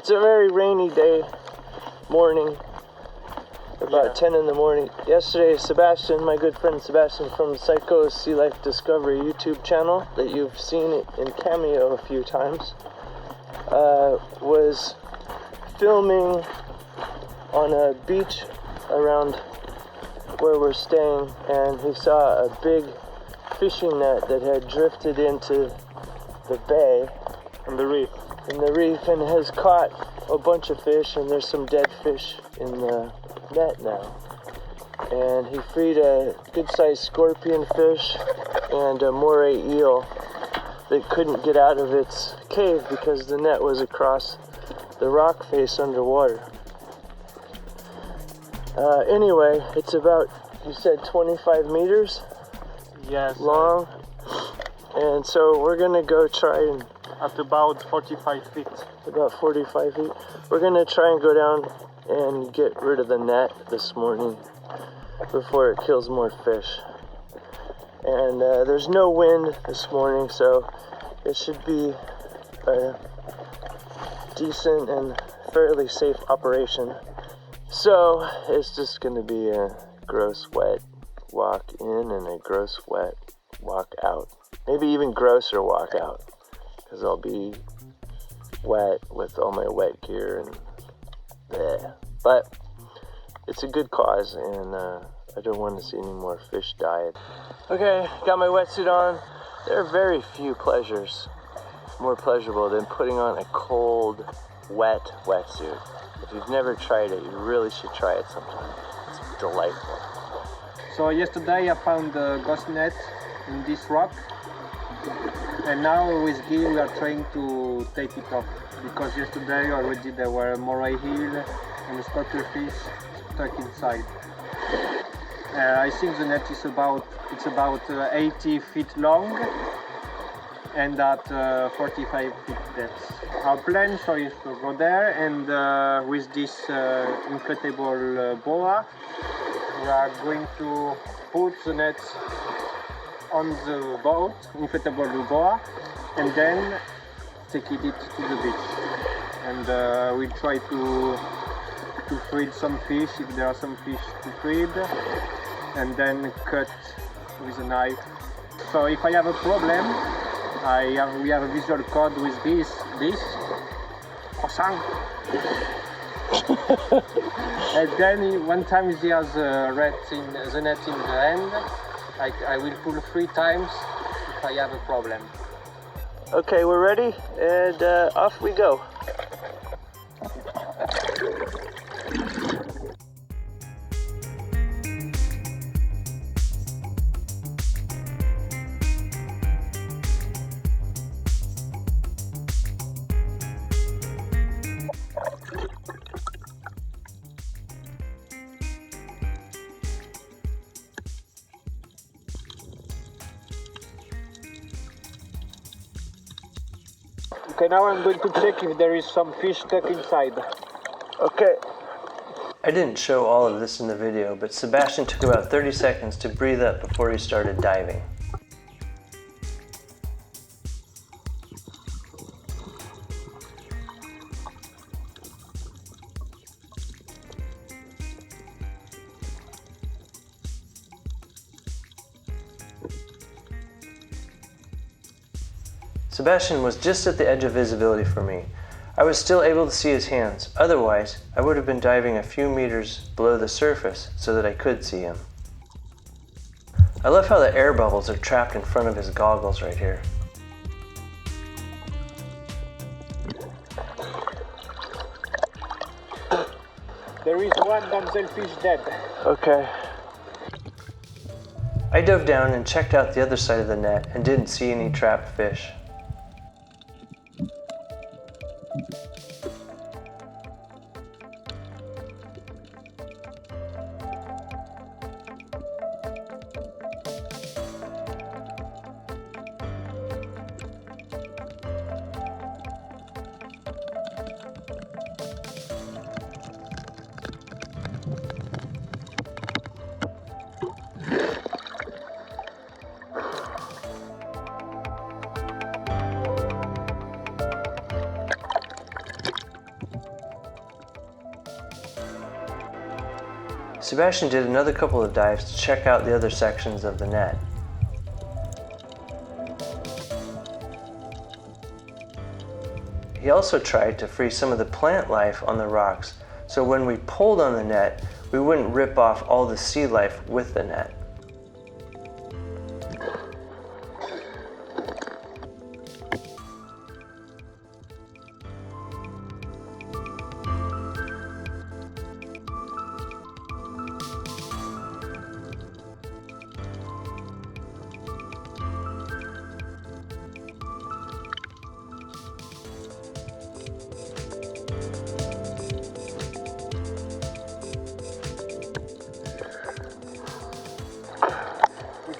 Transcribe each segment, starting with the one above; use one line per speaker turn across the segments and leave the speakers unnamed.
It's a very rainy day, morning, about 10 in the morning. Yesterday, Sebastian, my good friend Sebastian from SAICOS Sealife Discovery YouTube channel that you've seen in Cameo a few times, was filming on a beach around where we're staying, and he saw a big fishing net that had drifted into the bay
and the reef.
In the reef, and has caught a bunch of fish, and there's some dead fish in the net now. And he freed a good-sized scorpion fish and a moray eel that couldn't get out of its cave because the net was across the rock face underwater. Anyway, it's about, you said 25 meters long, and so we're gonna go try and
at about 45 feet.
About 45 feet. We're gonna try and go down and get rid of the net this morning before it kills more fish. And there's no wind this morning, so it should be a decent and fairly safe operation. So it's just gonna be a gross wet walk in and a gross wet walk out. Maybe even grosser walk out, because I'll be wet with all my wet gear and bleh. But it's a good cause, and I don't want to see any more fish die. Okay, got my wetsuit on. There are very few pleasures more pleasurable than putting on a cold, wet wetsuit. If you've never tried it, you really should try it sometime. It's delightful.
So yesterday I found a ghost net in this rock, and now with Guy we are trying to take it off, because yesterday already there were moray eel and scorpionfish stuck inside. I think the net is about 80 feet long and at 45 feet depth. Our plan so is to go there, and with this inflatable BOYA we are going to put the net on the boat, inflatable BOYA, and then take it to the beach. And we try to feed some fish if there are some fish to feed, and then cut with a knife. So if I have a problem, we have a visual code with this croissant. And then one time there's a the net in the end, I will pull 3 times if I have a problem.
Okay, we're ready, and off we go.
Okay, now I'm going to check if there is some fish stuck inside.
Okay.
I didn't show all of this in the video, but Sebastian took about 30 seconds to breathe up before he started diving. Sebastian was just at the edge of visibility for me. I was still able to see his hands, otherwise I would have been diving a few meters below the surface so that I could see him. I love how the air bubbles are trapped in front of his goggles right here.
There is one damselfish dead.
Okay.
I dove down and checked out the other side of the net and didn't see any trapped fish. Sebastian did another couple of dives to check out the other sections of the net. He also tried to free some of the plant life on the rocks, so when we pulled on the net, we wouldn't rip off all the sea life with the net.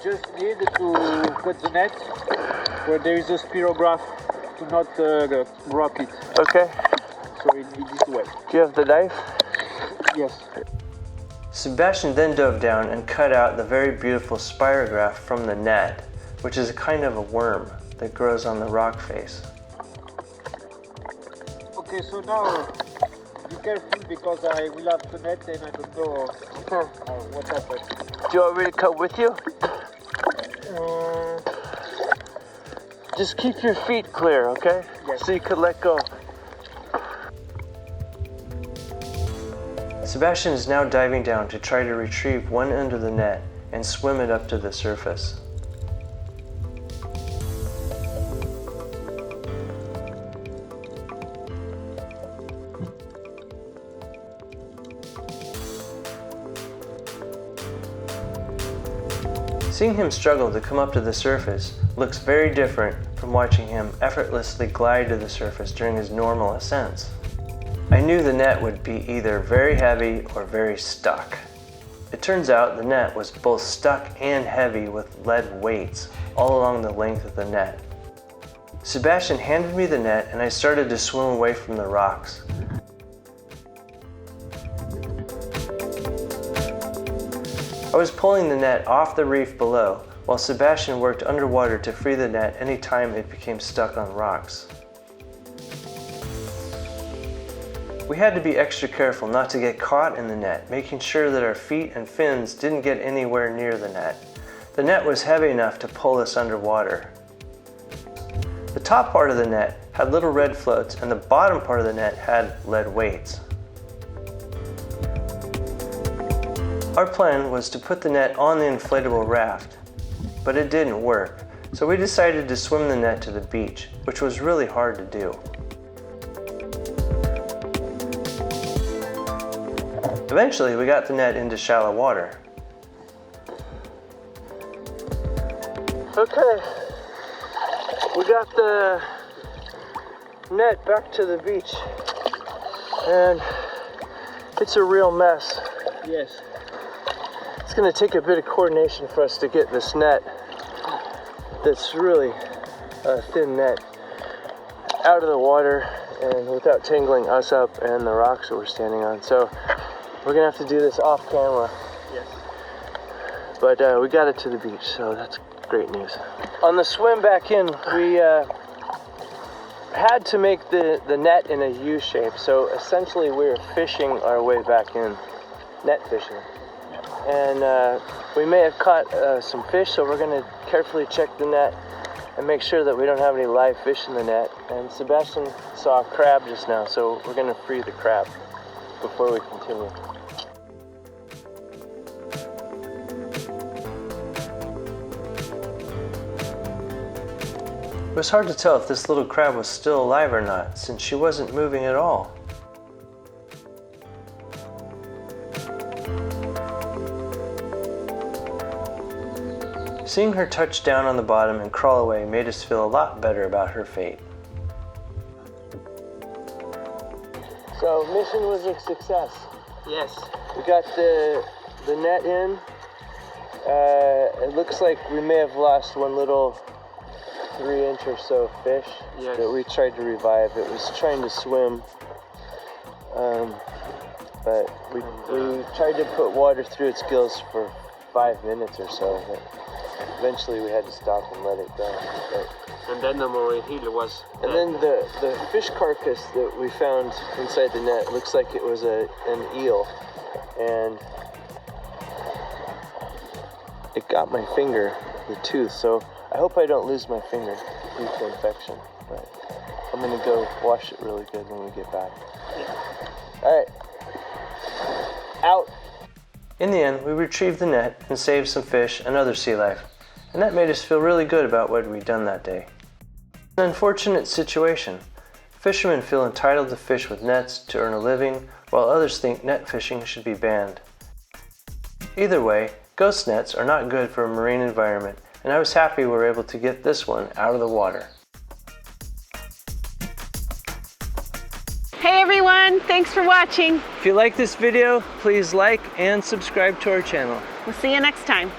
Just need to put the net where there is a spirograph to not drop it.
Okay.
So in this way.
Do you have the knife?
Yes.
Sebastian then dove down and cut out the very beautiful spirograph from the net, which is a kind of a worm that grows on the rock face.
Okay, so now be careful because I will have the net and I don't know what happened.
Do you want me to come with you? Just keep your feet clear, okay?
Yes.
So you could let go.
Sebastian is now diving down to try to retrieve one end of the net and swim it up to the surface. Seeing him struggle to come up to the surface looks very different from watching him effortlessly glide to the surface during his normal ascents. I knew the net would be either very heavy or very stuck. It turns out the net was both stuck and heavy with lead weights all along the length of the net. Sebastian handed me the net and I started to swim away from the rocks. I was pulling the net off the reef below, while Sebastian worked underwater to free the net any time it became stuck on rocks. We had to be extra careful not to get caught in the net, making sure that our feet and fins didn't get anywhere near the net. The net was heavy enough to pull us underwater. The top part of the net had little red floats and the bottom part of the net had lead weights. Our plan was to put the net on the inflatable raft, but it didn't work, so we decided to swim the net to the beach, which was really hard to do. Eventually, we got the net into shallow water.
Okay. We got the net back to the beach, and it's a real mess.
Yes.
It's going to take a bit of coordination for us to get this net, that's really a thin net, out of the water and without tangling us up and the rocks that we're standing on. So we're going to have to do this off camera.
Yes.
But we got it to the beach, so that's great news. On the swim back in, we had to make the net in a U shape. So essentially we were fishing our way back in, net fishing. And we may have caught some fish, so we're going to carefully check the net and make sure that we don't have any live fish in the net. And Sebastian saw a crab just now, so we're going to free the crab before we continue.
It was hard to tell if this little crab was still alive or not, since she wasn't moving at all. Seeing her touch down on the bottom and crawl away made us feel a lot better about her fate.
So mission was a success.
Yes.
We got the net in. It looks like we may have lost one little 3-inch or so fish that we tried to revive. It was trying to swim, but we tried to put water through its gills for 5 minutes or so. But eventually we had to stop and let it go.
And then the moray heel was
And then the fish carcass that we found inside the net looks like it was an eel. And I've got my finger, the tooth, so I hope I don't lose my finger due to infection. But I'm gonna go wash it really good when we get back. All right, out.
In the end, we retrieved the net and saved some fish and other sea life, and that made us feel really good about what we'd done that day. An unfortunate situation. Fishermen feel entitled to fish with nets to earn a living, while others think net fishing should be banned. Either way, ghost nets are not good for a marine environment, and I was happy we were able to get this one out of the water.
Hey everyone, thanks for watching.
If you like this video, please like and subscribe to our channel.
We'll see you next time.